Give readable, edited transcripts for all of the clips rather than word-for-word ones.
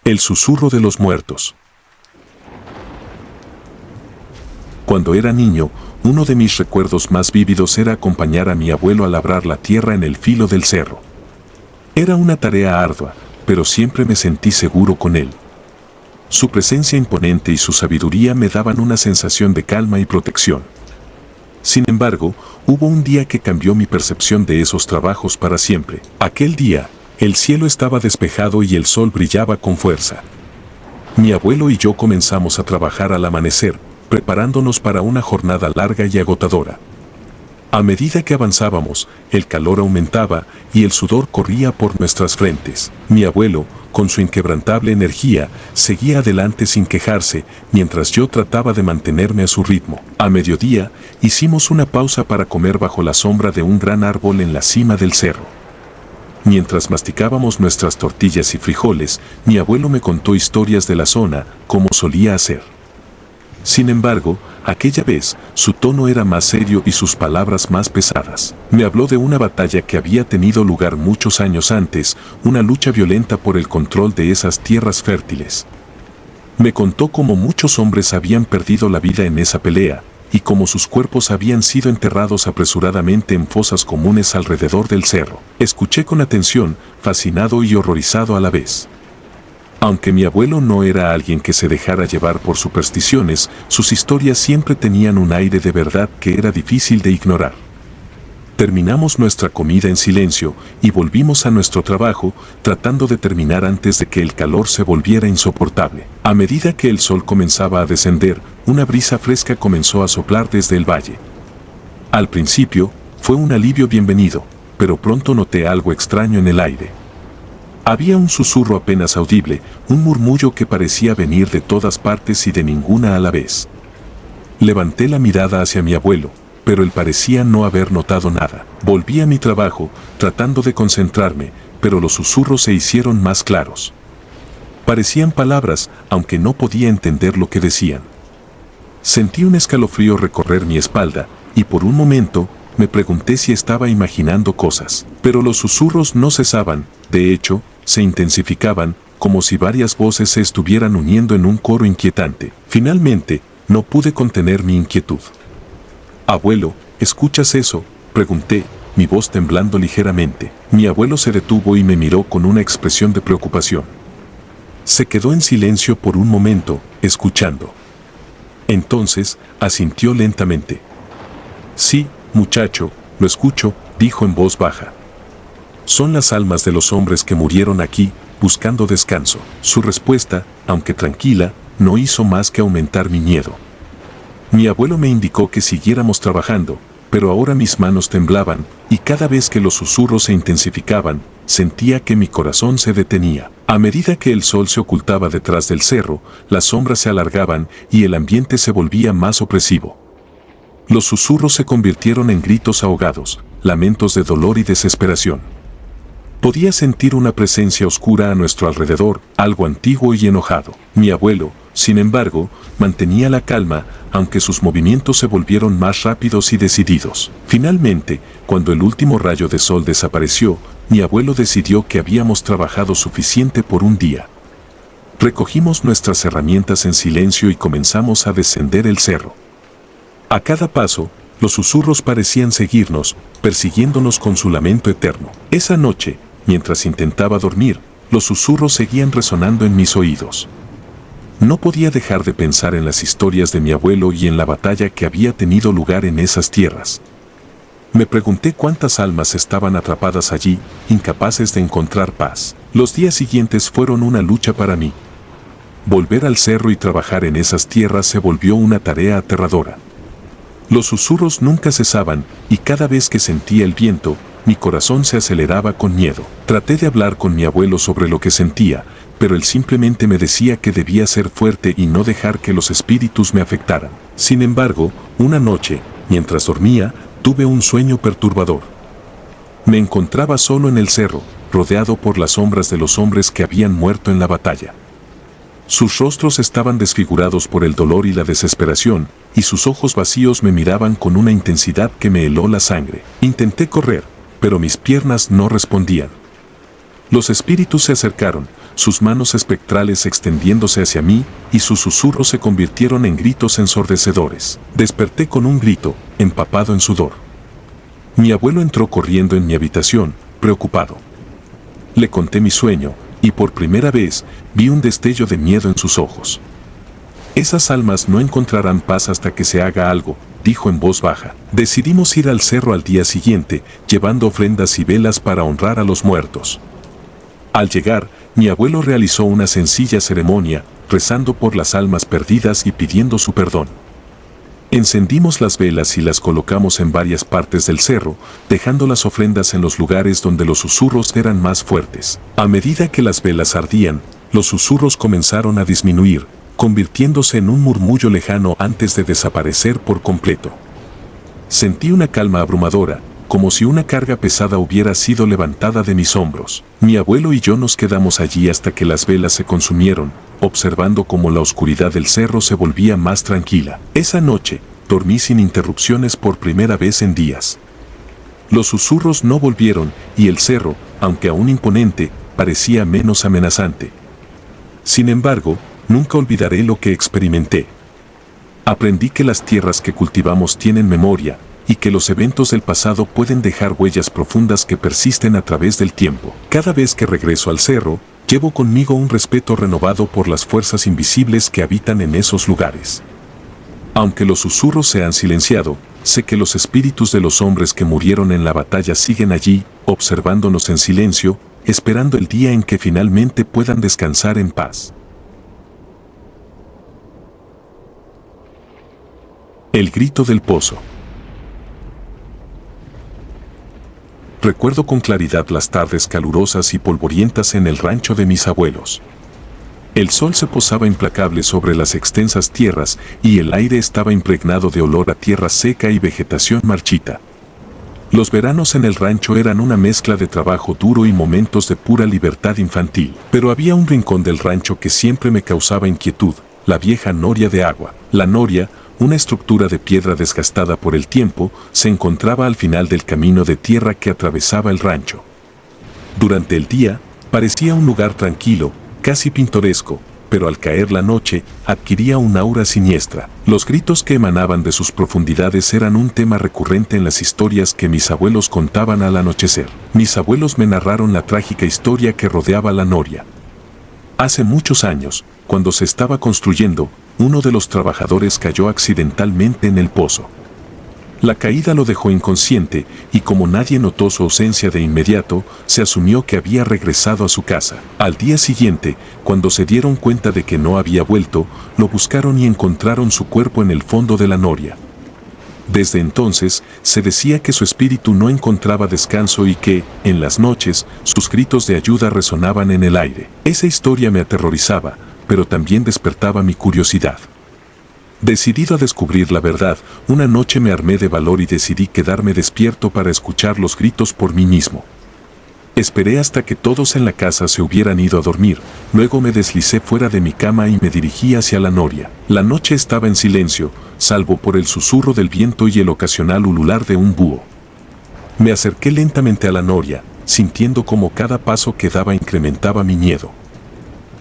El susurro de los muertos. Cuando era niño, uno de mis recuerdos más vívidos era acompañar a mi abuelo a labrar la tierra en el filo del cerro. Era una tarea ardua, pero siempre me sentí seguro con él. Su presencia imponente y su sabiduría me daban una sensación de calma y protección. Sin embargo, hubo un día que cambió mi percepción de esos trabajos para siempre. Aquel día, el cielo estaba despejado y el sol brillaba con fuerza. Mi abuelo y yo comenzamos a trabajar al amanecer, preparándonos para una jornada larga y agotadora. A medida que avanzábamos, el calor aumentaba y el sudor corría por nuestras frentes. Mi abuelo, con su inquebrantable energía, seguía adelante sin quejarse, mientras yo trataba de mantenerme a su ritmo. A mediodía, hicimos una pausa para comer bajo la sombra de un gran árbol en la cima del cerro. Mientras masticábamos nuestras tortillas y frijoles, mi abuelo me contó historias de la zona, como solía hacer. Sin embargo, aquella vez, su tono era más serio y sus palabras más pesadas. Me habló de una batalla que había tenido lugar muchos años antes, una lucha violenta por el control de esas tierras fértiles. Me contó cómo muchos hombres habían perdido la vida en esa pelea, y cómo sus cuerpos habían sido enterrados apresuradamente en fosas comunes alrededor del cerro. Escuché con atención, fascinado y horrorizado a la vez. Aunque mi abuelo no era alguien que se dejara llevar por supersticiones, sus historias siempre tenían un aire de verdad que era difícil de ignorar. Terminamos nuestra comida en silencio y volvimos a nuestro trabajo, tratando de terminar antes de que el calor se volviera insoportable. A medida que el sol comenzaba a descender, una brisa fresca comenzó a soplar desde el valle. Al principio, fue un alivio bienvenido, pero pronto noté algo extraño en el aire. Había un susurro apenas audible, un murmullo que parecía venir de todas partes y de ninguna a la vez. Levanté la mirada hacia mi abuelo, pero él parecía no haber notado nada. Volví a mi trabajo, tratando de concentrarme, pero los susurros se hicieron más claros. Parecían palabras, aunque no podía entender lo que decían. Sentí un escalofrío recorrer mi espalda, y por un momento, me pregunté si estaba imaginando cosas. Pero los susurros no cesaban, de hecho, se intensificaban, como si varias voces se estuvieran uniendo en un coro inquietante. Finalmente, no pude contener mi inquietud. «Abuelo, ¿escuchas eso?», pregunté, mi voz temblando ligeramente. Mi abuelo se detuvo y me miró con una expresión de preocupación. Se quedó en silencio por un momento, escuchando. Entonces, asintió lentamente. «Sí, muchacho, lo escucho», dijo en voz baja. «Son las almas de los hombres que murieron aquí, buscando descanso». Su respuesta, aunque tranquila, no hizo más que aumentar mi miedo. Mi abuelo me indicó que siguiéramos trabajando, pero ahora mis manos temblaban, y cada vez que los susurros se intensificaban, sentía que mi corazón se detenía. A medida que el sol se ocultaba detrás del cerro, las sombras se alargaban y el ambiente se volvía más opresivo. Los susurros se convirtieron en gritos ahogados, lamentos de dolor y desesperación. Podía sentir una presencia oscura a nuestro alrededor, algo antiguo y enojado. Mi abuelo, sin embargo, mantenía la calma, aunque sus movimientos se volvieron más rápidos y decididos. Finalmente, cuando el último rayo de sol desapareció, mi abuelo decidió que habíamos trabajado suficiente por un día. Recogimos nuestras herramientas en silencio y comenzamos a descender el cerro. A cada paso, los susurros parecían seguirnos, persiguiéndonos con su lamento eterno. Esa noche, mientras intentaba dormir, los susurros seguían resonando en mis oídos. No podía dejar de pensar en las historias de mi abuelo y en la batalla que había tenido lugar en esas tierras. Me pregunté cuántas almas estaban atrapadas allí, incapaces de encontrar paz. Los días siguientes fueron una lucha para mí. Volver al cerro y trabajar en esas tierras se volvió una tarea aterradora. Los susurros nunca cesaban, y cada vez que sentía el viento, mi corazón se aceleraba con miedo. Traté de hablar con mi abuelo sobre lo que sentía, pero él simplemente me decía que debía ser fuerte y no dejar que los espíritus me afectaran. Sin embargo, una noche, mientras dormía, tuve un sueño perturbador. Me encontraba solo en el cerro, rodeado por las sombras de los hombres que habían muerto en la batalla. Sus rostros estaban desfigurados por el dolor y la desesperación, y sus ojos vacíos me miraban con una intensidad que me heló la sangre. Intenté correr, pero mis piernas no respondían. Los espíritus se acercaron, sus manos espectrales extendiéndose hacia mí, y sus susurros se convirtieron en gritos ensordecedores. Desperté con un grito, empapado en sudor. Mi abuelo entró corriendo en mi habitación, preocupado. Le conté mi sueño, y por primera vez vi un destello de miedo en sus ojos. Esas almas no encontrarán paz hasta que se haga algo, dijo en voz baja. Decidimos ir al cerro al día siguiente, llevando ofrendas y velas para honrar a los muertos. Al llegar, mi abuelo realizó una sencilla ceremonia, rezando por las almas perdidas y pidiendo su perdón. Encendimos las velas y las colocamos en varias partes del cerro, dejando las ofrendas en los lugares donde los susurros eran más fuertes. A medida que las velas ardían, los susurros comenzaron a disminuir, convirtiéndose en un murmullo lejano antes de desaparecer por completo. Sentí una calma abrumadora, como si una carga pesada hubiera sido levantada de mis hombros. Mi abuelo y yo nos quedamos allí hasta que las velas se consumieron, observando cómo la oscuridad del cerro se volvía más tranquila. Esa noche, dormí sin interrupciones por primera vez en días. Los susurros no volvieron, y el cerro, aunque aún imponente, parecía menos amenazante. Sin embargo, nunca olvidaré lo que experimenté. Aprendí que las tierras que cultivamos tienen memoria, y que los eventos del pasado pueden dejar huellas profundas que persisten a través del tiempo. Cada vez que regreso al cerro, llevo conmigo un respeto renovado por las fuerzas invisibles que habitan en esos lugares. Aunque los susurros se han silenciado, sé que los espíritus de los hombres que murieron en la batalla siguen allí, observándonos en silencio, esperando el día en que finalmente puedan descansar en paz. El grito del pozo. Recuerdo con claridad las tardes calurosas y polvorientas en el rancho de mis abuelos. El sol se posaba implacable sobre las extensas tierras y el aire estaba impregnado de olor a tierra seca y vegetación marchita. Los veranos en el rancho eran una mezcla de trabajo duro y momentos de pura libertad infantil. Pero había un rincón del rancho que siempre me causaba inquietud, la vieja noria de agua. La noria, una estructura de piedra desgastada por el tiempo, se encontraba al final del camino de tierra que atravesaba el rancho. Durante el día, parecía un lugar tranquilo, casi pintoresco, pero al caer la noche, adquiría un aura siniestra. Los gritos que emanaban de sus profundidades eran un tema recurrente en las historias que mis abuelos contaban al anochecer. Mis abuelos me narraron la trágica historia que rodeaba la noria. Hace muchos años, cuando se estaba construyendo, uno de los trabajadores cayó accidentalmente en el pozo. La caída lo dejó inconsciente y como nadie notó su ausencia de inmediato, se asumió que había regresado a su casa. Al día siguiente, cuando se dieron cuenta de que no había vuelto, lo buscaron y encontraron su cuerpo en el fondo de la noria. Desde entonces, se decía que su espíritu no encontraba descanso y que, en las noches, sus gritos de ayuda resonaban en el aire. Esa historia me aterrorizaba, pero también despertaba mi curiosidad. Decidido a descubrir la verdad, una noche me armé de valor y decidí quedarme despierto para escuchar los gritos por mí mismo. Esperé hasta que todos en la casa se hubieran ido a dormir, luego me deslicé fuera de mi cama y me dirigí hacia la noria. La noche estaba en silencio, salvo por el susurro del viento y el ocasional ulular de un búho. Me acerqué lentamente a la noria, sintiendo como cada paso que daba incrementaba mi miedo.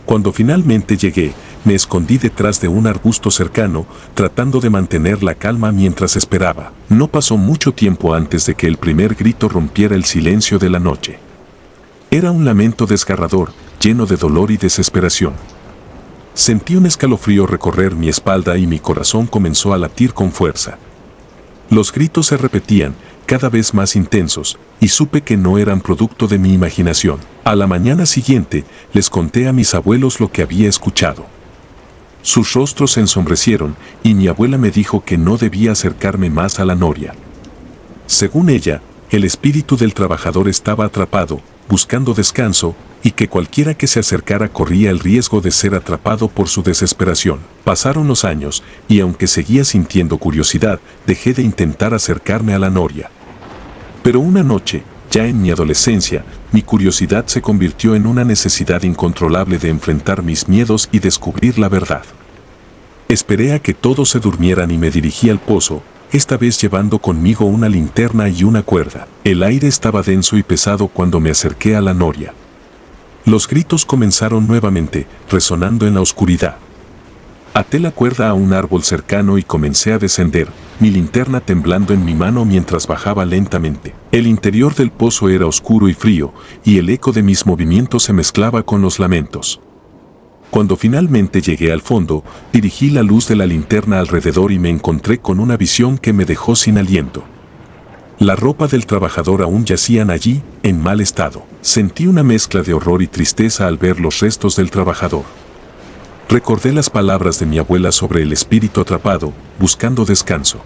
Cuando finalmente llegué, me escondí detrás de un arbusto cercano, tratando de mantener la calma mientras esperaba. No pasó mucho tiempo antes de que el primer grito rompiera el silencio de la noche. Era un lamento desgarrador, lleno de dolor y desesperación. Sentí un escalofrío recorrer mi espalda y mi corazón comenzó a latir con fuerza. Los gritos se repetían, cada vez más intensos, y supe que no eran producto de mi imaginación. A la mañana siguiente, les conté a mis abuelos lo que había escuchado. Sus rostros se ensombrecieron, y mi abuela me dijo que no debía acercarme más a la noria. Según ella, el espíritu del trabajador estaba atrapado, buscando descanso, y que cualquiera que se acercara corría el riesgo de ser atrapado por su desesperación. Pasaron los años, y aunque seguía sintiendo curiosidad, dejé de intentar acercarme a la noria. Pero una noche, ya en mi adolescencia, mi curiosidad se convirtió en una necesidad incontrolable de enfrentar mis miedos y descubrir la verdad. Esperé a que todos se durmieran y me dirigí al pozo, esta vez llevando conmigo una linterna y una cuerda. El aire estaba denso y pesado cuando me acerqué a la noria. Los gritos comenzaron nuevamente, resonando en la oscuridad. Até la cuerda a un árbol cercano y comencé a descender, mi linterna temblando en mi mano mientras bajaba lentamente. El interior del pozo era oscuro y frío, y el eco de mis movimientos se mezclaba con los lamentos. Cuando finalmente llegué al fondo, dirigí la luz de la linterna alrededor y me encontré con una visión que me dejó sin aliento. La ropa del trabajador aún yacían allí, en mal estado. Sentí una mezcla de horror y tristeza al ver los restos del trabajador. Recordé las palabras de mi abuela sobre el espíritu atrapado, buscando descanso.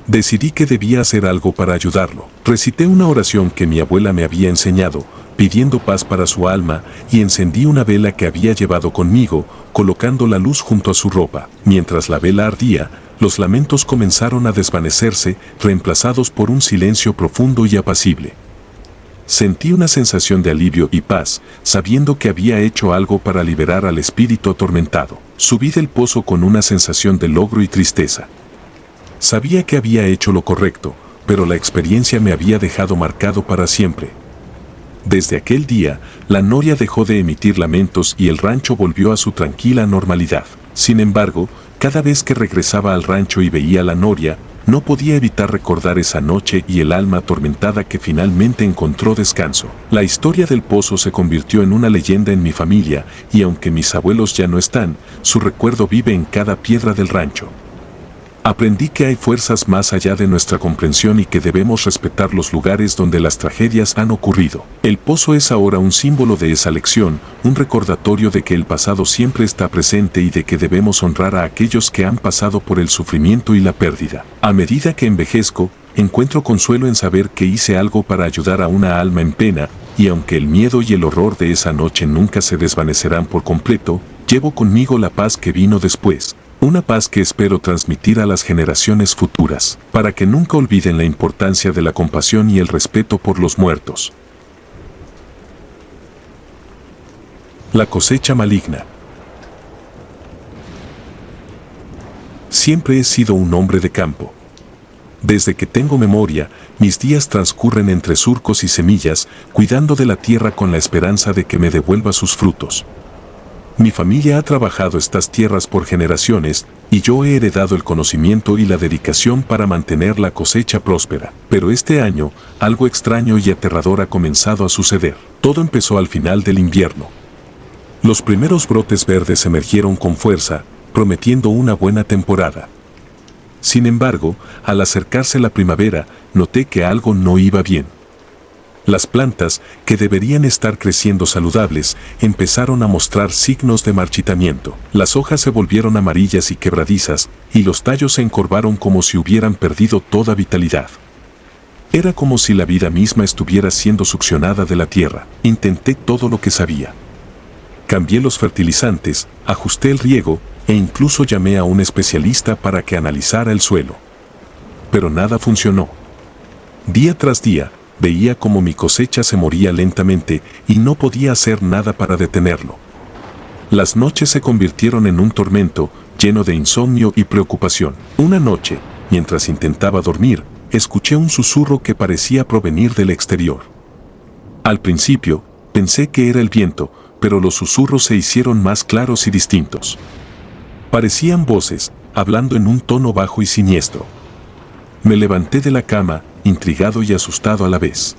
Decidí que debía hacer algo para ayudarlo. Recité una oración que mi abuela me había enseñado, pidiendo paz para su alma, y encendí una vela que había llevado conmigo, colocando la luz junto a su ropa. Mientras la vela ardía, los lamentos comenzaron a desvanecerse, reemplazados por un silencio profundo y apacible. Sentí una sensación de alivio y paz, sabiendo que había hecho algo para liberar al espíritu atormentado. Subí del pozo con una sensación de logro y tristeza. Sabía que había hecho lo correcto, pero la experiencia me había dejado marcado para siempre. Desde aquel día, la noria dejó de emitir lamentos y el rancho volvió a su tranquila normalidad. Sin embargo, cada vez que regresaba al rancho y veía la noria, no podía evitar recordar esa noche y el alma atormentada que finalmente encontró descanso. La historia del pozo se convirtió en una leyenda en mi familia, y aunque mis abuelos ya no están, su recuerdo vive en cada piedra del rancho. Aprendí que hay fuerzas más allá de nuestra comprensión y que debemos respetar los lugares donde las tragedias han ocurrido. El pozo es ahora un símbolo de esa lección, un recordatorio de que el pasado siempre está presente y de que debemos honrar a aquellos que han pasado por el sufrimiento y la pérdida. A medida que envejezco, encuentro consuelo en saber que hice algo para ayudar a una alma en pena, y aunque el miedo y el horror de esa noche nunca se desvanecerán por completo, llevo conmigo la paz que vino después. Una paz que espero transmitir a las generaciones futuras, para que nunca olviden la importancia de la compasión y el respeto por los muertos. La cosecha maligna. Siempre he sido un hombre de campo. Desde que tengo memoria, mis días transcurren entre surcos y semillas, cuidando de la tierra con la esperanza de que me devuelva sus frutos. Mi familia ha trabajado estas tierras por generaciones, y yo he heredado el conocimiento y la dedicación para mantener la cosecha próspera. Pero este año, algo extraño y aterrador ha comenzado a suceder. Todo empezó al final del invierno. Los primeros brotes verdes emergieron con fuerza, prometiendo una buena temporada. Sin embargo, al acercarse la primavera, noté que algo no iba bien. Las plantas, que deberían estar creciendo saludables, empezaron a mostrar signos de marchitamiento. Las hojas se volvieron amarillas y quebradizas, y los tallos se encorvaron como si hubieran perdido toda vitalidad. Era como si la vida misma estuviera siendo succionada de la tierra. Intenté todo lo que sabía. Cambié los fertilizantes, ajusté el riego, e incluso llamé a un especialista para que analizara el suelo. Pero nada funcionó. Día tras día, veía como mi cosecha se moría lentamente y no podía hacer nada para detenerlo. Las noches se convirtieron en un tormento, lleno de insomnio y preocupación. Una noche, mientras intentaba dormir, escuché un susurro que parecía provenir del exterior. Al principio, pensé que era el viento, pero los susurros se hicieron más claros y distintos. Parecían voces, hablando en un tono bajo y siniestro. Me levanté de la cama, intrigado y asustado a la vez.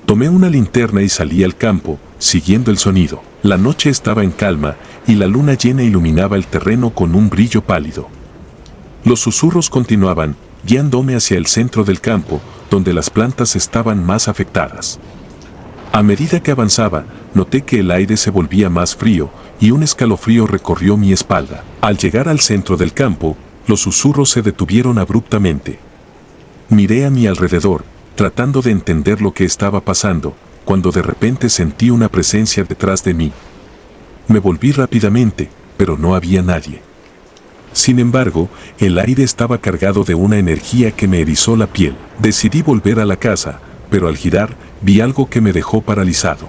Tomé una linterna y salí al campo, siguiendo el sonido. La noche estaba en calma, y la luna llena iluminaba el terreno con un brillo pálido. Los susurros continuaban, guiándome hacia el centro del campo, donde las plantas estaban más afectadas. A medida que avanzaba, noté que el aire se volvía más frío, y un escalofrío recorrió mi espalda. Al llegar al centro del campo, los susurros se detuvieron abruptamente. Miré a mi alrededor, tratando de entender lo que estaba pasando, cuando de repente sentí una presencia detrás de mí. Me volví rápidamente, pero no había nadie. Sin embargo, el aire estaba cargado de una energía que me erizó la piel. Decidí volver a la casa, pero al girar, vi algo que me dejó paralizado.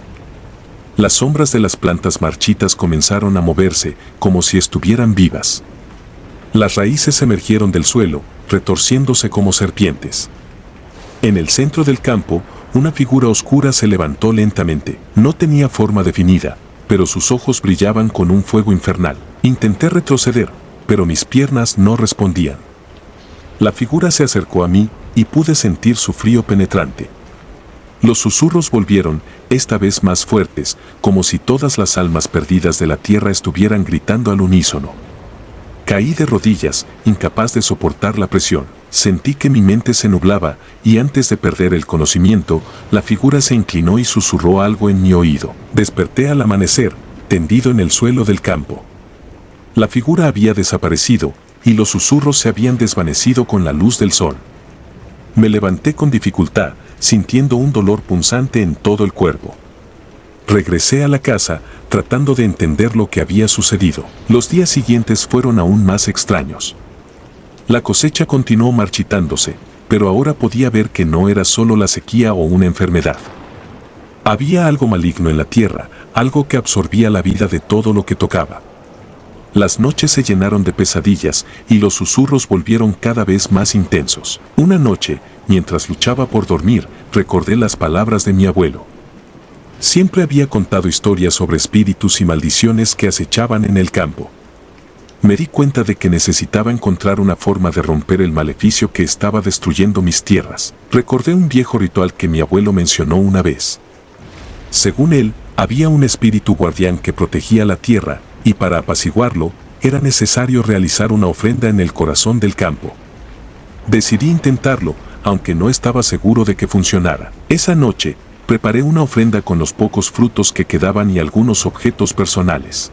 Las sombras de las plantas marchitas comenzaron a moverse, como si estuvieran vivas. Las raíces emergieron del suelo, retorciéndose como serpientes. En el centro del campo, una figura oscura se levantó lentamente. No tenía forma definida, pero sus ojos brillaban con un fuego infernal. Intenté retroceder, pero mis piernas no respondían. La figura se acercó a mí y pude sentir su frío penetrante. Los susurros volvieron, esta vez más fuertes, como si todas las almas perdidas de la tierra estuvieran gritando al unísono. Caí de rodillas, incapaz de soportar la presión. Sentí que mi mente se nublaba y antes de perder el conocimiento, la figura se inclinó y susurró algo en mi oído. Desperté al amanecer, tendido en el suelo del campo. La figura había desaparecido y los susurros se habían desvanecido con la luz del sol. Me levanté con dificultad, sintiendo un dolor punzante en todo el cuerpo. Regresé a la casa, tratando de entender lo que había sucedido. Los días siguientes fueron aún más extraños. La cosecha continuó marchitándose, pero ahora podía ver que no era solo la sequía o una enfermedad. Había algo maligno en la tierra, algo que absorbía la vida de todo lo que tocaba. Las noches se llenaron de pesadillas y los susurros volvieron cada vez más intensos. Una noche, mientras luchaba por dormir, recordé las palabras de mi abuelo. Siempre había contado historias sobre espíritus y maldiciones que acechaban en el campo. Me di cuenta de que necesitaba encontrar una forma de romper el maleficio que estaba destruyendo mis tierras. Recordé un viejo ritual que mi abuelo mencionó una vez. Según él, había un espíritu guardián que protegía la tierra, y para apaciguarlo, era necesario realizar una ofrenda en el corazón del campo. Decidí intentarlo, aunque no estaba seguro de que funcionara. Esa noche, preparé una ofrenda con los pocos frutos que quedaban y algunos objetos personales.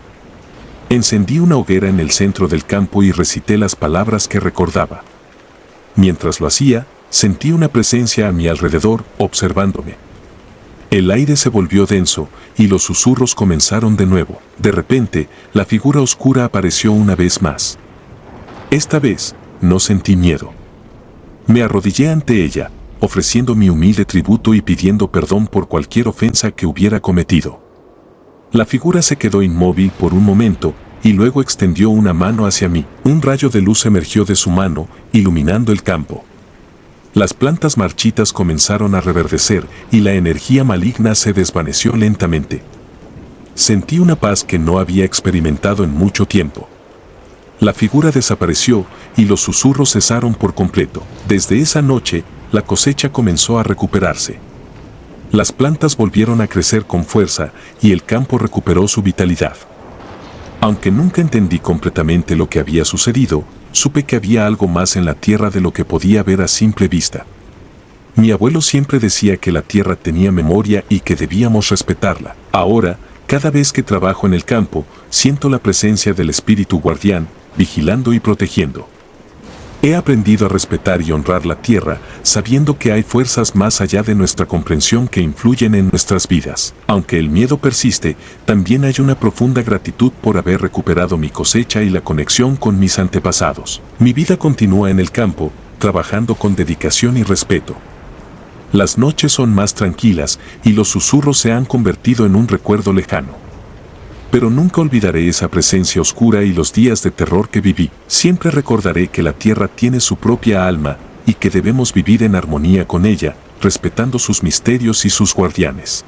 Encendí una hoguera en el centro del campo y recité las palabras que recordaba. Mientras lo hacía, sentí una presencia a mi alrededor, observándome. El aire se volvió denso y los susurros comenzaron de nuevo. De repente, la figura oscura apareció una vez más. Esta vez, no sentí miedo. Me arrodillé ante ella, ofreciendo mi humilde tributo y pidiendo perdón por cualquier ofensa que hubiera cometido. La figura se quedó inmóvil por un momento y luego extendió una mano hacia mí. Un rayo de luz emergió de su mano, iluminando el campo. Las plantas marchitas comenzaron a reverdecer y la energía maligna se desvaneció lentamente. Sentí una paz que no había experimentado en mucho tiempo. La figura desapareció y los susurros cesaron por completo. Desde esa noche, la cosecha comenzó a recuperarse. Las plantas volvieron a crecer con fuerza y el campo recuperó su vitalidad. Aunque nunca entendí completamente lo que había sucedido, supe que había algo más en la tierra de lo que podía ver a simple vista. Mi abuelo siempre decía que la tierra tenía memoria y que debíamos respetarla. Ahora, cada vez que trabajo en el campo, siento la presencia del espíritu guardián, vigilando y protegiendo. He aprendido a respetar y honrar la tierra, sabiendo que hay fuerzas más allá de nuestra comprensión que influyen en nuestras vidas. Aunque el miedo persiste, también hay una profunda gratitud por haber recuperado mi cosecha y la conexión con mis antepasados. Mi vida continúa en el campo, trabajando con dedicación y respeto. Las noches son más tranquilas y los susurros se han convertido en un recuerdo lejano. Pero nunca olvidaré esa presencia oscura y los días de terror que viví. Siempre recordaré que la tierra tiene su propia alma y que debemos vivir en armonía con ella, respetando sus misterios y sus guardianes.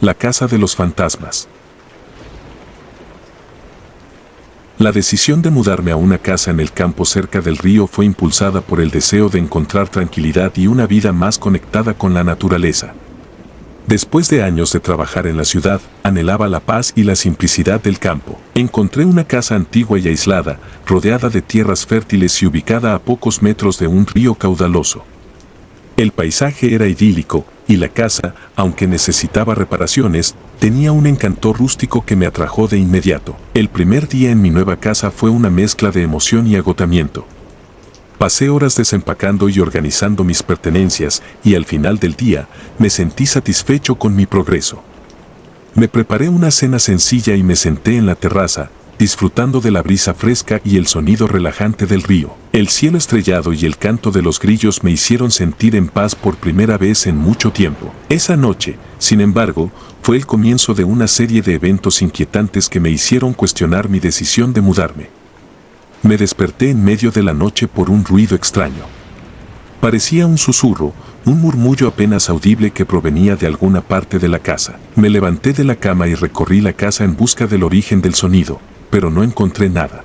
La casa de los fantasmas. La decisión de mudarme a una casa en el campo cerca del río fue impulsada por el deseo de encontrar tranquilidad y una vida más conectada con la naturaleza. Después de años de trabajar en la ciudad, anhelaba la paz y la simplicidad del campo. Encontré una casa antigua y aislada, rodeada de tierras fértiles y ubicada a pocos metros de un río caudaloso. El paisaje era idílico, y la casa, aunque necesitaba reparaciones, tenía un encanto rústico que me atrajo de inmediato. El primer día en mi nueva casa fue una mezcla de emoción y agotamiento. Pasé horas desempacando y organizando mis pertenencias y al final del día me sentí satisfecho con mi progreso. Me preparé una cena sencilla y me senté en la terraza, disfrutando de la brisa fresca y el sonido relajante del río. El cielo estrellado y el canto de los grillos me hicieron sentir en paz por primera vez en mucho tiempo. Esa noche, sin embargo, fue el comienzo de una serie de eventos inquietantes que me hicieron cuestionar mi decisión de mudarme. Me desperté en medio de la noche por un ruido extraño. Parecía un susurro, un murmullo apenas audible que provenía de alguna parte de la casa. Me levanté de la cama y recorrí la casa en busca del origen del sonido, pero no encontré nada.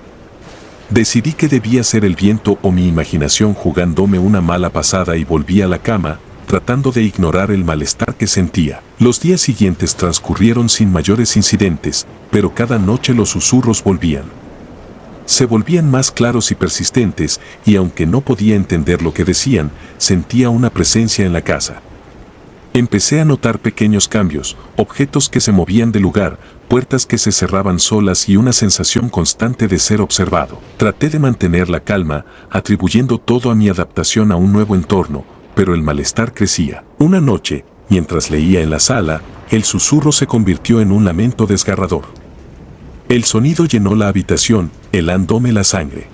Decidí que debía ser el viento o mi imaginación jugándome una mala pasada y volví a la cama, tratando de ignorar el malestar que sentía. Los días siguientes transcurrieron sin mayores incidentes, pero cada noche los susurros volvían. Se volvían más claros y persistentes, y aunque no podía entender lo que decían, sentía una presencia en la casa. Empecé a notar pequeños cambios, objetos que se movían de lugar, puertas que se cerraban solas y una sensación constante de ser observado. Traté de mantener la calma, atribuyendo todo a mi adaptación a un nuevo entorno, pero el malestar crecía. Una noche, mientras leía en la sala, el susurro se convirtió en un lamento desgarrador. El sonido llenó la habitación, helándome la sangre.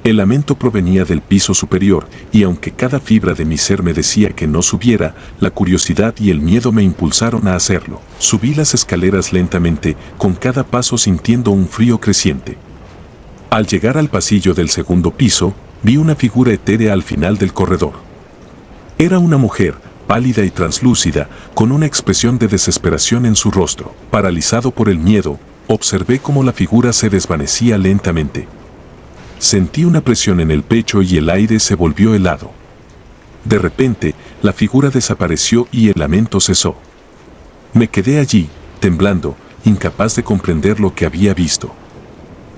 El lamento provenía del piso superior, y aunque cada fibra de mi ser me decía que no subiera, la curiosidad y el miedo me impulsaron a hacerlo. Subí las escaleras lentamente, con cada paso sintiendo un frío creciente. Al llegar al pasillo del segundo piso, vi una figura etérea al final del corredor. Era una mujer, pálida y translúcida, con una expresión de desesperación en su rostro. Paralizado por el miedo, observé cómo la figura se desvanecía lentamente. Sentí una presión en el pecho y el aire se volvió helado. De repente, la figura desapareció y el lamento cesó. Me quedé allí, temblando, incapaz de comprender lo que había visto.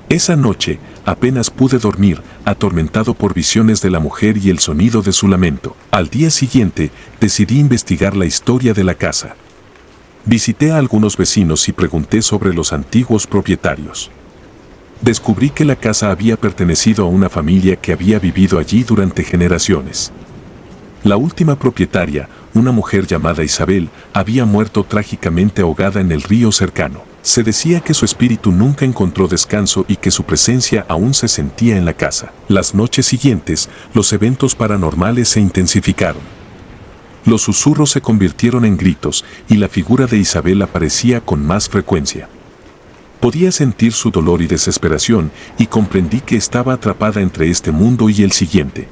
Esa noche, apenas pude dormir, atormentado por visiones de la mujer y el sonido de su lamento. Al día siguiente, decidí investigar la historia de la casa. Visité a algunos vecinos y pregunté sobre los antiguos propietarios. Descubrí que la casa había pertenecido a una familia que había vivido allí durante generaciones. La última propietaria, una mujer llamada Isabel, había muerto trágicamente ahogada en el río cercano. Se decía que su espíritu nunca encontró descanso y que su presencia aún se sentía en la casa. Las noches siguientes, los eventos paranormales se intensificaron. Los susurros se convirtieron en gritos y la figura de Isabel aparecía con más frecuencia. Podía sentir su dolor y desesperación y comprendí que estaba atrapada entre este mundo y el siguiente.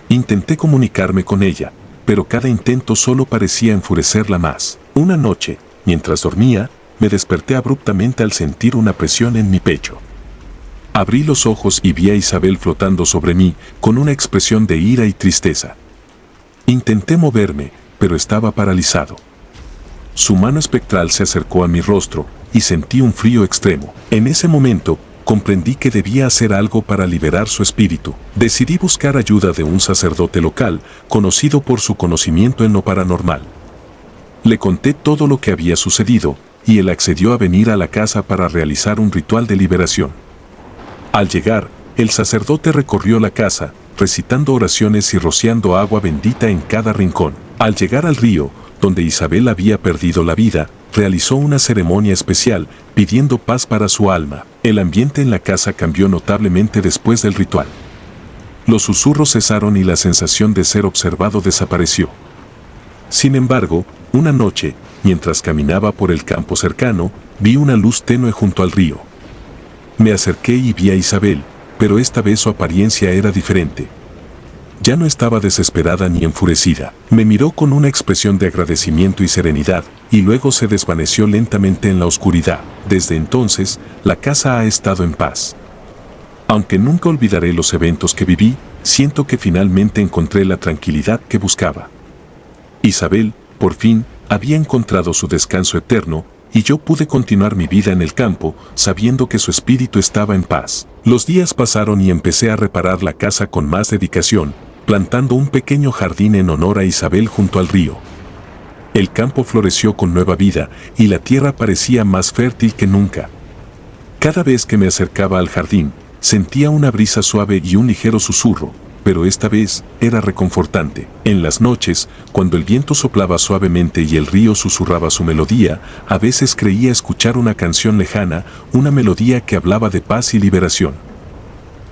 Intenté comunicarme con ella, pero cada intento solo parecía enfurecerla más. Una noche, mientras dormía, me desperté abruptamente al sentir una presión en mi pecho. Abrí los ojos y vi a Isabel flotando sobre mí con una expresión de ira y tristeza. Intenté moverme, pero estaba paralizado. Su mano espectral se acercó a mi rostro y sentí un frío extremo. En ese momento, comprendí que debía hacer algo para liberar su espíritu. Decidí buscar ayuda de un sacerdote local, conocido por su conocimiento en lo paranormal. Le conté todo lo que había sucedido, y él accedió a venir a la casa para realizar un ritual de liberación. Al llegar, el sacerdote recorrió la casa, recitando oraciones y rociando agua bendita en cada rincón. Al llegar al río, donde Isabel había perdido la vida, realizó una ceremonia especial, pidiendo paz para su alma. El ambiente en la casa cambió notablemente después del ritual. Los susurros cesaron y la sensación de ser observado desapareció. Sin embargo, una noche, mientras caminaba por el campo cercano, vi una luz tenue junto al río. Me acerqué y vi a Isabel, pero esta vez su apariencia era diferente. Ya no estaba desesperada ni enfurecida. Me miró con una expresión de agradecimiento y serenidad, y luego se desvaneció lentamente en la oscuridad. Desde entonces, la casa ha estado en paz. Aunque nunca olvidaré los eventos que viví, siento que finalmente encontré la tranquilidad que buscaba. Isabel, por fin, había encontrado su descanso eterno, y yo pude continuar mi vida en el campo, sabiendo que su espíritu estaba en paz. Los días pasaron y empecé a reparar la casa con más dedicación, plantando un pequeño jardín en honor a Isabel junto al río. El campo floreció con nueva vida, y la tierra parecía más fértil que nunca. Cada vez que me acercaba al jardín, sentía una brisa suave y un ligero susurro, pero esta vez era reconfortante. En las noches, cuando el viento soplaba suavemente y el río susurraba su melodía, a veces creía escuchar una canción lejana, una melodía que hablaba de paz y liberación.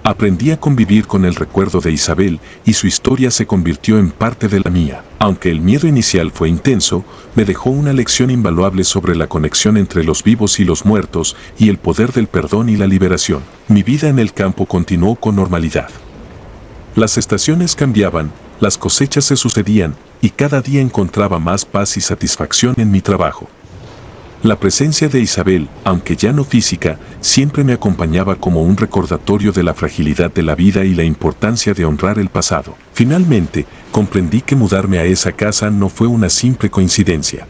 Aprendí a convivir con el recuerdo de Isabel y su historia se convirtió en parte de la mía. Aunque el miedo inicial fue intenso, me dejó una lección invaluable sobre la conexión entre los vivos y los muertos y el poder del perdón y la liberación. Mi vida en el campo continuó con normalidad. Las estaciones cambiaban, las cosechas se sucedían, y cada día encontraba más paz y satisfacción en mi trabajo. La presencia de Isabel, aunque ya no física, siempre me acompañaba como un recordatorio de la fragilidad de la vida y la importancia de honrar el pasado. Finalmente, comprendí que mudarme a esa casa no fue una simple coincidencia.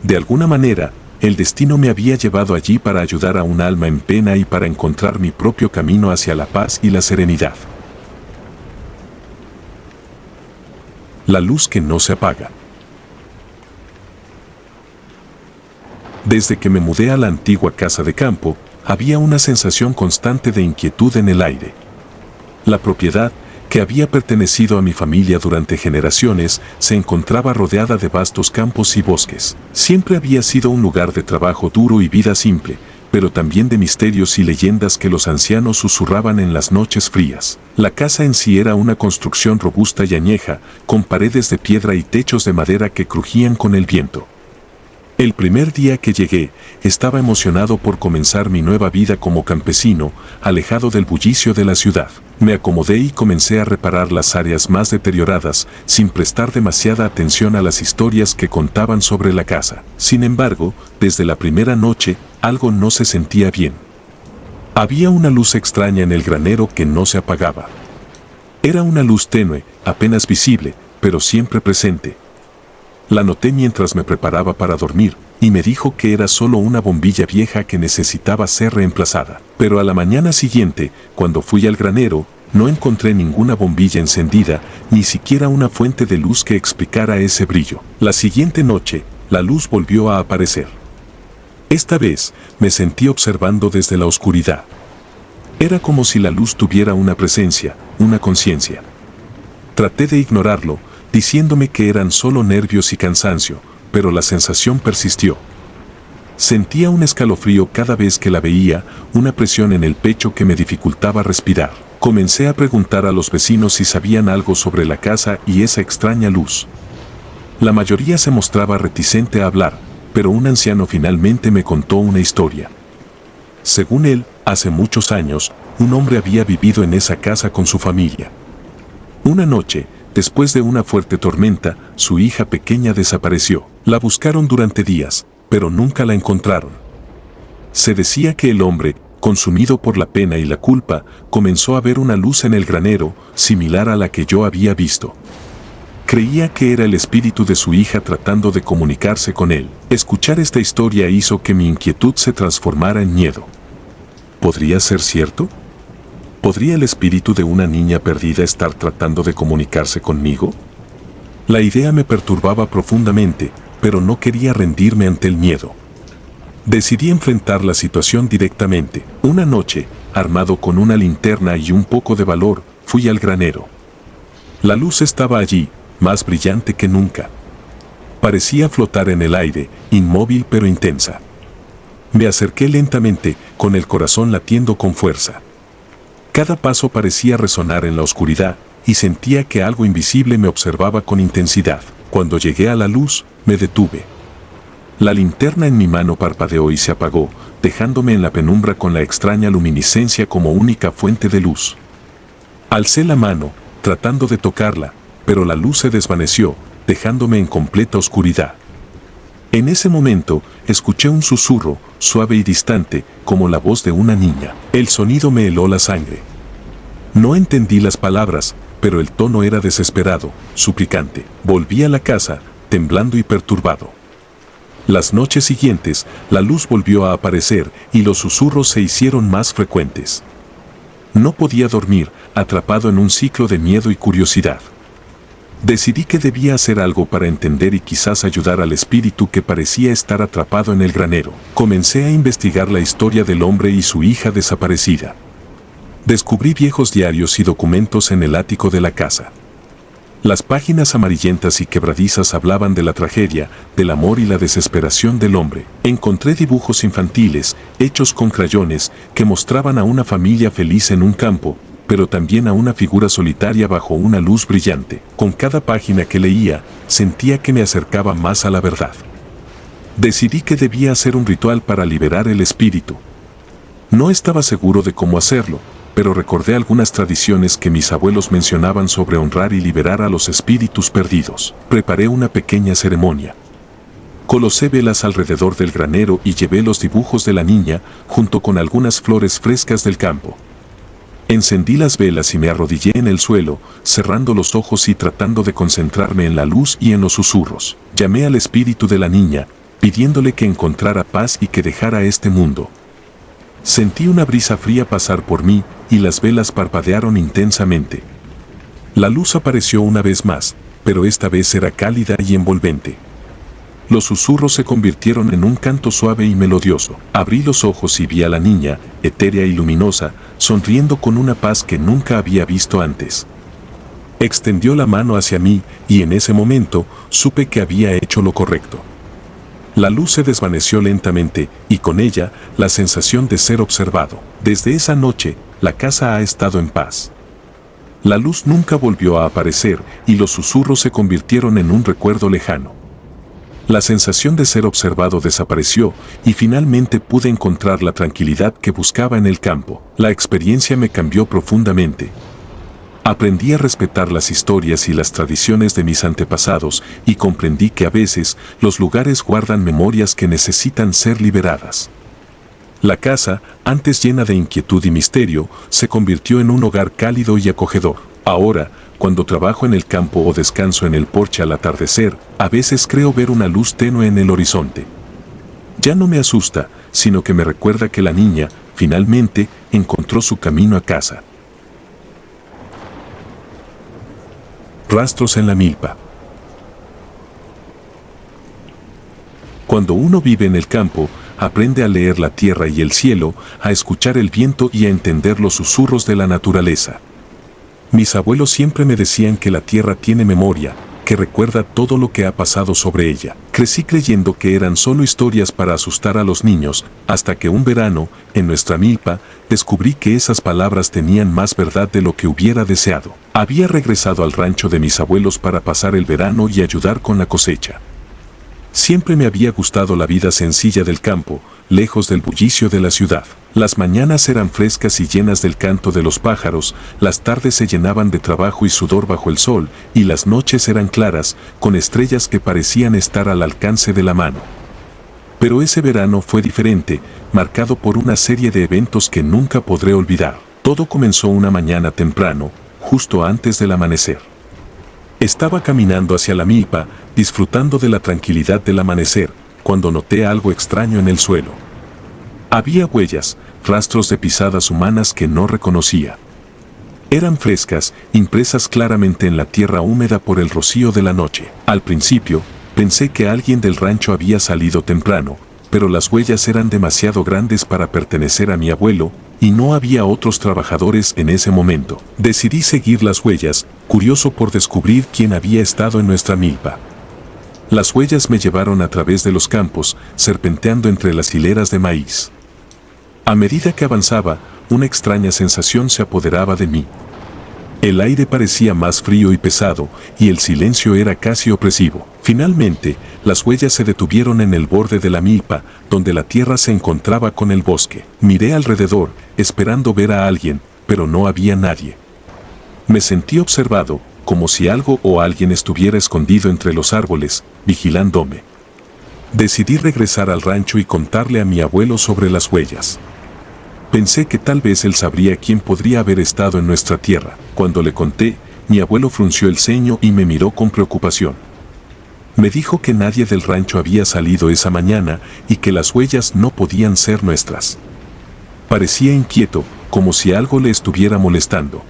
De alguna manera, el destino me había llevado allí para ayudar a un alma en pena y para encontrar mi propio camino hacia la paz y la serenidad. La luz que no se apaga. Desde que me mudé a la antigua casa de campo, había una sensación constante de inquietud en el aire. La propiedad, que había pertenecido a mi familia durante generaciones, se encontraba rodeada de vastos campos y bosques. Siempre había sido un lugar de trabajo duro y vida simple, pero también de misterios y leyendas que los ancianos susurraban en las noches frías. La casa en sí era una construcción robusta y añeja, con paredes de piedra y techos de madera que crujían con el viento. El primer día que llegué, estaba emocionado por comenzar mi nueva vida como campesino, alejado del bullicio de la ciudad. Me acomodé y comencé a reparar las áreas más deterioradas, sin prestar demasiada atención a las historias que contaban sobre la casa. Sin embargo, desde la primera noche, algo no se sentía bien. Había una luz extraña en el granero que no se apagaba. Era una luz tenue, apenas visible, pero siempre presente. La noté mientras me preparaba para dormir, y me dijo que era solo una bombilla vieja que necesitaba ser reemplazada. Pero a la mañana siguiente, cuando fui al granero, no encontré ninguna bombilla encendida, ni siquiera una fuente de luz que explicara ese brillo. La siguiente noche, la luz volvió a aparecer. Esta vez, me sentí observando desde la oscuridad. Era como si la luz tuviera una presencia, una conciencia. Traté de ignorarlo, diciéndome que eran solo nervios y cansancio, pero la sensación persistió. Sentía un escalofrío cada vez que la veía, una presión en el pecho que me dificultaba respirar. Comencé a preguntar a los vecinos si sabían algo sobre la casa y esa extraña luz. La mayoría se mostraba reticente a hablar, pero un anciano finalmente me contó una historia. Según él, hace muchos años, un hombre había vivido en esa casa con su familia. Una noche, después de una fuerte tormenta, su hija pequeña desapareció. La buscaron durante días, pero nunca la encontraron. Se decía que el hombre, consumido por la pena y la culpa, comenzó a ver una luz en el granero, similar a la que yo había visto. Creía que era el espíritu de su hija tratando de comunicarse con él. Escuchar esta historia hizo que mi inquietud se transformara en miedo. ¿Podría ser cierto? ¿Podría el espíritu de una niña perdida estar tratando de comunicarse conmigo? La idea me perturbaba profundamente, pero no quería rendirme ante el miedo. Decidí enfrentar la situación directamente. Una noche, armado con una linterna y un poco de valor, fui al granero. La luz estaba allí, más brillante que nunca. Parecía flotar en el aire, inmóvil pero intensa. Me acerqué lentamente, con el corazón latiendo con fuerza. Cada paso parecía resonar en la oscuridad, y sentía que algo invisible me observaba con intensidad. Cuando llegué a la luz, me detuve. La linterna en mi mano parpadeó y se apagó, dejándome en la penumbra con la extraña luminiscencia como única fuente de luz. Alcé la mano, tratando de tocarla, pero la luz se desvaneció, dejándome en completa oscuridad. En ese momento, escuché un susurro, suave y distante, como la voz de una niña. El sonido me heló la sangre. No entendí las palabras, pero el tono era desesperado, suplicante. Volví a la casa, temblando y perturbado. Las noches siguientes, la luz volvió a aparecer y los susurros se hicieron más frecuentes. No podía dormir, atrapado en un ciclo de miedo y curiosidad. Decidí que debía hacer algo para entender y quizás ayudar al espíritu que parecía estar atrapado en el granero. Comencé a investigar la historia del hombre y su hija desaparecida. Descubrí viejos diarios y documentos en el ático de la casa. Las páginas amarillentas y quebradizas hablaban de la tragedia, del amor y la desesperación del hombre. Encontré dibujos infantiles, hechos con crayones, que mostraban a una familia feliz en un campo, pero también a una figura solitaria bajo una luz brillante. Con cada página que leía, sentía que me acercaba más a la verdad. Decidí que debía hacer un ritual para liberar el espíritu. No estaba seguro de cómo hacerlo, pero recordé algunas tradiciones que mis abuelos mencionaban sobre honrar y liberar a los espíritus perdidos. Preparé una pequeña ceremonia. Colocé velas alrededor del granero y llevé los dibujos de la niña junto con algunas flores frescas del campo. Encendí las velas y me arrodillé en el suelo, cerrando los ojos y tratando de concentrarme en la luz y en los susurros. Llamé al espíritu de la niña, pidiéndole que encontrara paz y que dejara este mundo. Sentí una brisa fría pasar por mí y las velas parpadearon intensamente. La luz apareció una vez más, pero esta vez era cálida y envolvente. Los susurros se convirtieron en un canto suave y melodioso. Abrí los ojos y vi a la niña, etérea y luminosa, sonriendo con una paz que nunca había visto antes. Extendió la mano hacia mí y en ese momento supe que había hecho lo correcto. La luz se desvaneció lentamente y con ella la sensación de ser observado. Desde esa noche, la casa ha estado en paz. La luz nunca volvió a aparecer y los susurros se convirtieron en un recuerdo lejano. La sensación de ser observado desapareció y finalmente pude encontrar la tranquilidad que buscaba en el campo. La experiencia me cambió profundamente. Aprendí a respetar las historias y las tradiciones de mis antepasados y comprendí que a veces los lugares guardan memorias que necesitan ser liberadas. La casa, antes llena de inquietud y misterio, se convirtió en un hogar cálido y acogedor. Ahora, cuando trabajo en el campo o descanso en el porche al atardecer, a veces creo ver una luz tenue en el horizonte. Ya no me asusta, sino que me recuerda que la niña, finalmente, encontró su camino a casa. Rastros en la milpa. Cuando uno vive en el campo, aprende a leer la tierra y el cielo, a escuchar el viento y a entender los susurros de la naturaleza. Mis abuelos siempre me decían que la tierra tiene memoria, que recuerda todo lo que ha pasado sobre ella. Crecí creyendo que eran solo historias para asustar a los niños, hasta que un verano, en nuestra milpa, descubrí que esas palabras tenían más verdad de lo que hubiera deseado. Había regresado al rancho de mis abuelos para pasar el verano y ayudar con la cosecha. Siempre me había gustado la vida sencilla del campo, lejos del bullicio de la ciudad. Las mañanas eran frescas y llenas del canto de los pájaros, las tardes se llenaban de trabajo y sudor bajo el sol, y las noches eran claras, con estrellas que parecían estar al alcance de la mano. Pero ese verano fue diferente, marcado por una serie de eventos que nunca podré olvidar. Todo comenzó una mañana temprano, justo antes del amanecer. Estaba caminando hacia la milpa, disfrutando de la tranquilidad del amanecer, cuando noté algo extraño en el suelo. Había huellas, rastros de pisadas humanas que no reconocía. Eran frescas, impresas claramente en la tierra húmeda por el rocío de la noche. Al principio, pensé que alguien del rancho había salido temprano, pero las huellas eran demasiado grandes para pertenecer a mi abuelo, y no había otros trabajadores en ese momento. Decidí seguir las huellas, curioso por descubrir quién había estado en nuestra milpa. Las huellas me llevaron a través de los campos, serpenteando entre las hileras de maíz. A medida que avanzaba, una extraña sensación se apoderaba de mí. El aire parecía más frío y pesado, y el silencio era casi opresivo. Finalmente, las huellas se detuvieron en el borde de la milpa, donde la tierra se encontraba con el bosque. Miré alrededor, esperando ver a alguien, pero no había nadie. Me sentí observado, como si algo o alguien estuviera escondido entre los árboles, vigilándome. Decidí regresar al rancho y contarle a mi abuelo sobre las huellas. Pensé que tal vez él sabría quién podría haber estado en nuestra tierra. Cuando le conté, mi abuelo frunció el ceño y me miró con preocupación. Me dijo que nadie del rancho había salido esa mañana y que las huellas no podían ser nuestras. Parecía inquieto, como si algo le estuviera molestando.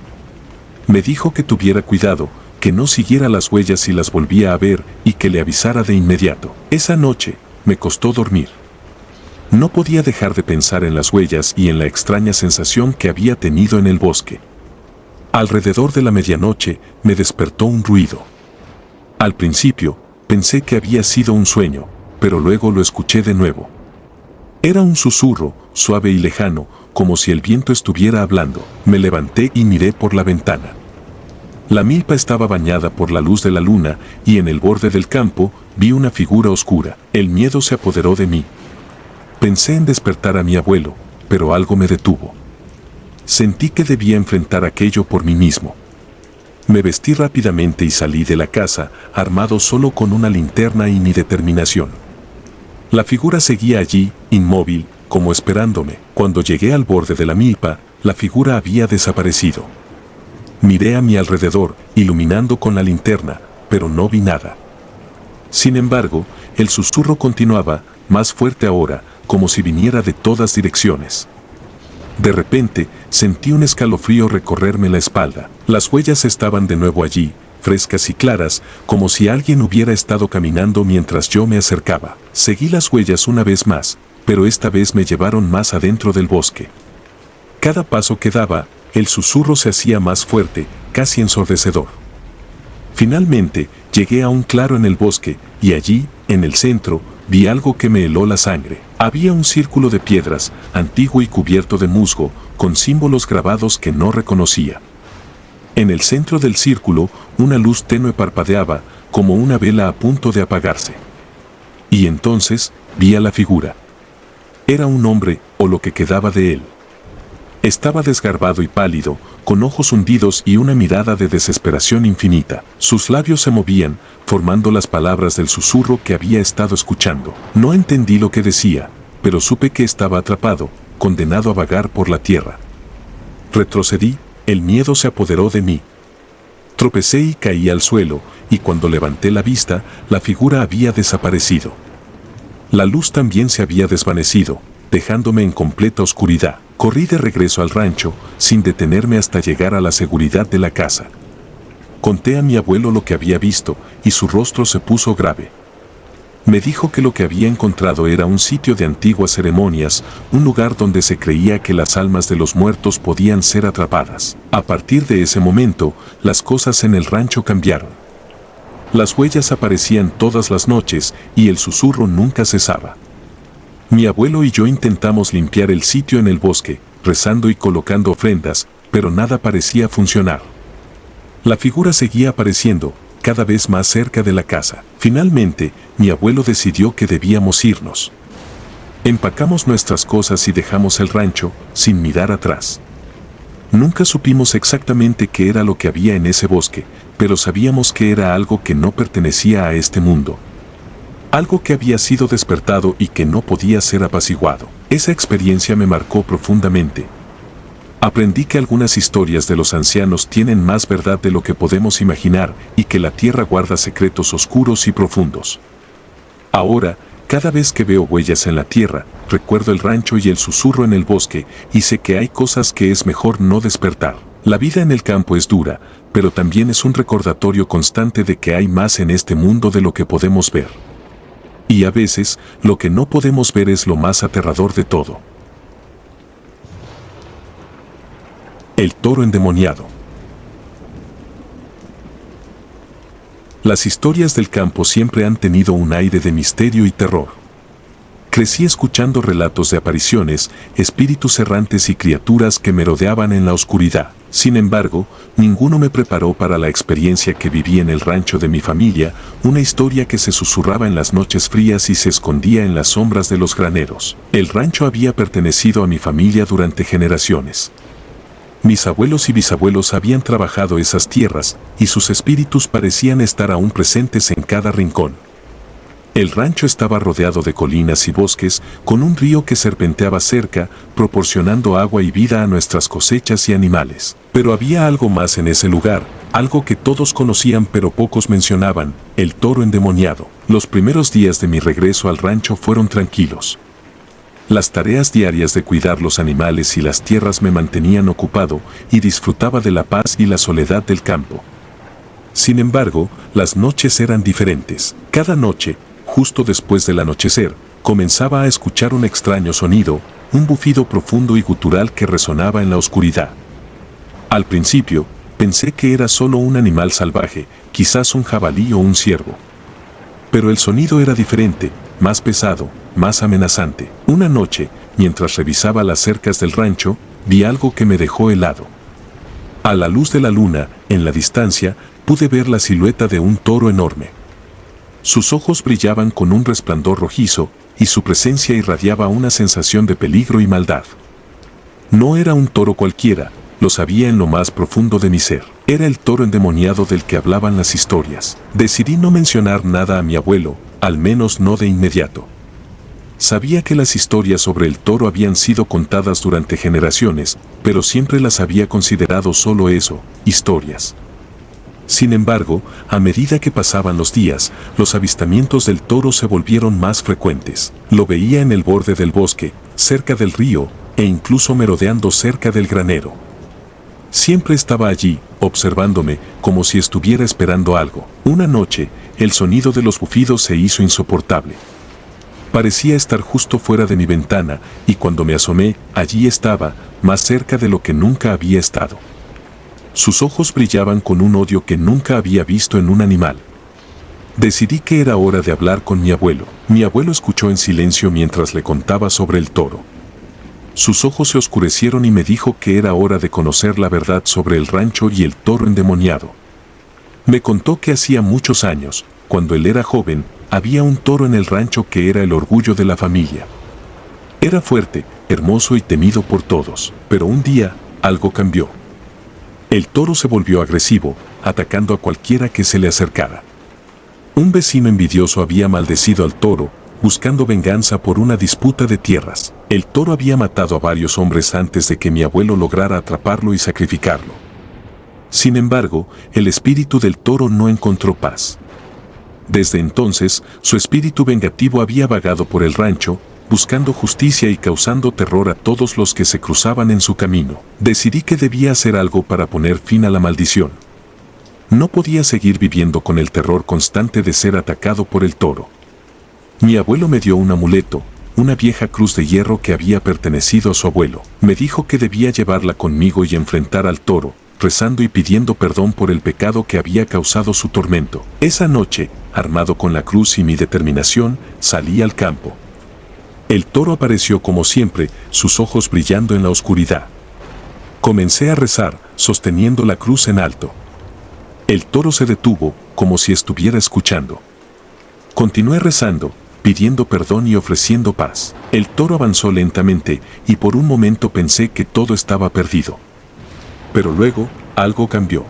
Me dijo que tuviera cuidado, que no siguiera las huellas si las volvía a ver y que le avisara de inmediato. Esa noche, me costó dormir. No podía dejar de pensar en las huellas y en la extraña sensación que había tenido en el bosque. Alrededor de la medianoche, me despertó un ruido. Al principio, pensé que había sido un sueño, pero luego lo escuché de nuevo. Era un susurro, suave y lejano, como si el viento estuviera hablando. Me levanté y miré por la ventana. La milpa estaba bañada por la luz de la luna y en el borde del campo vi una figura oscura. El miedo se apoderó de mí. Pensé en despertar a mi abuelo, pero algo me detuvo. Sentí que debía enfrentar aquello por mí mismo. Me vestí rápidamente y salí de la casa, armado solo con una linterna y mi determinación. La figura seguía allí, inmóvil, como esperándome. Cuando llegué al borde de la milpa, la figura había desaparecido. Miré a mi alrededor, iluminando con la linterna, pero no vi nada. Sin embargo, el susurro continuaba, más fuerte ahora, como si viniera de todas direcciones. De repente, sentí un escalofrío recorrerme la espalda. Las huellas estaban de nuevo allí, frescas y claras, como si alguien hubiera estado caminando mientras yo me acercaba. Seguí las huellas una vez más, pero esta vez me llevaron más adentro del bosque. Cada paso que daba, el susurro se hacía más fuerte, casi ensordecedor. Finalmente, llegué a un claro en el bosque, y allí, en el centro, vi algo que me heló la sangre. Había un círculo de piedras, antiguo y cubierto de musgo, con símbolos grabados que no reconocía. En el centro del círculo, una luz tenue parpadeaba, como una vela a punto de apagarse. Y entonces, vi a la figura. Era un hombre, o lo que quedaba de él. Estaba desgarbado y pálido, con ojos hundidos y una mirada de desesperación infinita. Sus labios se movían, formando las palabras del susurro que había estado escuchando. No entendí lo que decía, pero supe que estaba atrapado, condenado a vagar por la tierra. Retrocedí, el miedo se apoderó de mí. Tropecé y caí al suelo, y cuando levanté la vista, la figura había desaparecido. La luz también se había desvanecido, dejándome en completa oscuridad. Corrí de regreso al rancho, sin detenerme hasta llegar a la seguridad de la casa. Conté a mi abuelo lo que había visto, y su rostro se puso grave. Me dijo que lo que había encontrado era un sitio de antiguas ceremonias, un lugar donde se creía que las almas de los muertos podían ser atrapadas. A partir de ese momento, las cosas en el rancho cambiaron. Las huellas aparecían todas las noches, y el susurro nunca cesaba. Mi abuelo y yo intentamos limpiar el sitio en el bosque, rezando y colocando ofrendas, pero nada parecía funcionar. La figura seguía apareciendo, cada vez más cerca de la casa. Finalmente, mi abuelo decidió que debíamos irnos. Empacamos nuestras cosas y dejamos el rancho, sin mirar atrás. Nunca supimos exactamente qué era lo que había en ese bosque, pero sabíamos que era algo que no pertenecía a este mundo. Algo que había sido despertado y que no podía ser apaciguado. Esa experiencia me marcó profundamente. Aprendí que algunas historias de los ancianos tienen más verdad de lo que podemos imaginar y que la tierra guarda secretos oscuros y profundos. Ahora, cada vez que veo huellas en la tierra, recuerdo el rancho y el susurro en el bosque y sé que hay cosas que es mejor no despertar. La vida en el campo es dura, pero también es un recordatorio constante de que hay más en este mundo de lo que podemos ver. Y a veces, lo que no podemos ver es lo más aterrador de todo. El toro endemoniado. Las historias del campo siempre han tenido un aire de misterio y terror. Crecí escuchando relatos de apariciones, espíritus errantes y criaturas que merodeaban en la oscuridad. Sin embargo, ninguno me preparó para la experiencia que viví en el rancho de mi familia, una historia que se susurraba en las noches frías y se escondía en las sombras de los graneros. El rancho había pertenecido a mi familia durante generaciones. Mis abuelos y bisabuelos habían trabajado esas tierras, y sus espíritus parecían estar aún presentes en cada rincón. El rancho estaba rodeado de colinas y bosques, con un río que serpenteaba cerca, proporcionando agua y vida a nuestras cosechas y animales. Pero había algo más en ese lugar, algo que todos conocían pero pocos mencionaban: el toro endemoniado. Los primeros días de mi regreso al rancho fueron tranquilos. Las tareas diarias de cuidar los animales y las tierras me mantenían ocupado y disfrutaba de la paz y la soledad del campo. Sin embargo, las noches eran diferentes. Cada noche, justo después del anochecer, comenzaba a escuchar un extraño sonido, un bufido profundo y gutural que resonaba en la oscuridad. Al principio, pensé que era solo un animal salvaje, quizás un jabalí o un ciervo. Pero el sonido era diferente, más pesado, más amenazante. Una noche, mientras revisaba las cercas del rancho, vi algo que me dejó helado. A la luz de la luna, en la distancia, pude ver la silueta de un toro enorme. Sus ojos brillaban con un resplandor rojizo, y su presencia irradiaba una sensación de peligro y maldad. No era un toro cualquiera, lo sabía en lo más profundo de mi ser. Era el toro endemoniado del que hablaban las historias. Decidí no mencionar nada a mi abuelo, al menos no de inmediato. Sabía que las historias sobre el toro habían sido contadas durante generaciones, pero siempre las había considerado solo eso, historias. Sin embargo, a medida que pasaban los días, los avistamientos del toro se volvieron más frecuentes. Lo veía en el borde del bosque, cerca del río, e incluso merodeando cerca del granero. Siempre estaba allí, observándome, como si estuviera esperando algo. Una noche, el sonido de los bufidos se hizo insoportable. Parecía estar justo fuera de mi ventana, y cuando me asomé, allí estaba, más cerca de lo que nunca había estado. Sus ojos brillaban con un odio que nunca había visto en un animal. Decidí que era hora de hablar con mi abuelo. Mi abuelo escuchó en silencio mientras le contaba sobre el toro. Sus ojos se oscurecieron y me dijo que era hora de conocer la verdad sobre el rancho y el toro endemoniado. Me contó que hacía muchos años, cuando él era joven, había un toro en el rancho que era el orgullo de la familia. Era fuerte, hermoso y temido por todos, pero un día, algo cambió. El toro se volvió agresivo, atacando a cualquiera que se le acercara. Un vecino envidioso había maldecido al toro, buscando venganza por una disputa de tierras. El toro había matado a varios hombres antes de que mi abuelo lograra atraparlo y sacrificarlo. Sin embargo, el espíritu del toro no encontró paz. Desde entonces, su espíritu vengativo había vagado por el rancho, buscando justicia y causando terror a todos los que se cruzaban en su camino. Decidí que debía hacer algo para poner fin a la maldición. No podía seguir viviendo con el terror constante de ser atacado por el toro. Mi abuelo me dio un amuleto, una vieja cruz de hierro que había pertenecido a su abuelo. Me dijo que debía llevarla conmigo y enfrentar al toro, rezando y pidiendo perdón por el pecado que había causado su tormento. Esa noche, armado con la cruz y mi determinación, salí al campo. El toro apareció como siempre, sus ojos brillando en la oscuridad. Comencé a rezar, sosteniendo la cruz en alto. El toro se detuvo, como si estuviera escuchando. Continué rezando, pidiendo perdón y ofreciendo paz. El toro avanzó lentamente, y por un momento pensé que todo estaba perdido. Pero luego, algo cambió.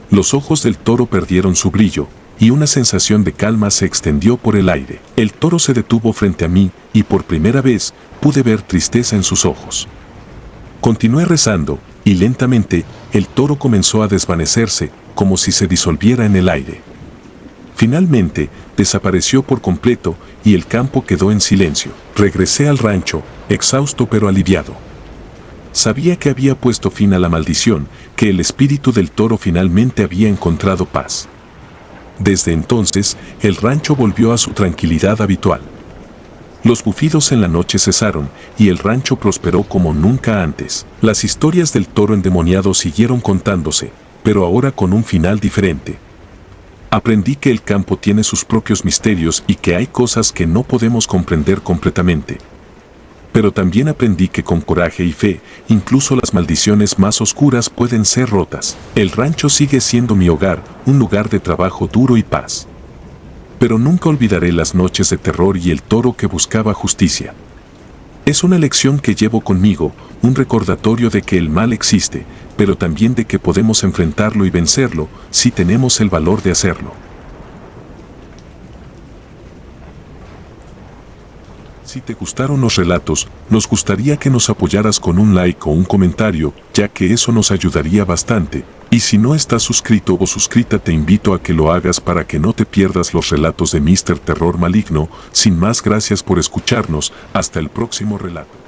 Los ojos del toro perdieron su brillo, y una sensación de calma se extendió por el aire. El toro se detuvo frente a mí, y por primera vez, pude ver tristeza en sus ojos. Continué rezando, y lentamente, el toro comenzó a desvanecerse, como si se disolviera en el aire. Finalmente, desapareció por completo, y el campo quedó en silencio. Regresé al rancho, exhausto pero aliviado. Sabía que había puesto fin a la maldición, que el espíritu del toro finalmente había encontrado paz. Desde entonces, el rancho volvió a su tranquilidad habitual. Los bufidos en la noche cesaron, y el rancho prosperó como nunca antes. Las historias del toro endemoniado siguieron contándose, pero ahora con un final diferente. Aprendí que el campo tiene sus propios misterios y que hay cosas que no podemos comprender completamente. Pero también aprendí que con coraje y fe, incluso las maldiciones más oscuras pueden ser rotas. El rancho sigue siendo mi hogar, un lugar de trabajo duro y paz. Pero nunca olvidaré las noches de terror y el toro que buscaba justicia. Es una lección que llevo conmigo, un recordatorio de que el mal existe, pero también de que podemos enfrentarlo y vencerlo si tenemos el valor de hacerlo. Si te gustaron los relatos, nos gustaría que nos apoyaras con un like o un comentario, ya que eso nos ayudaría bastante. Y si no estás suscrito o suscrita, te invito a que lo hagas para que no te pierdas los relatos de Mr. Terror Maligno. Sin más, gracias por escucharnos. Hasta el próximo relato.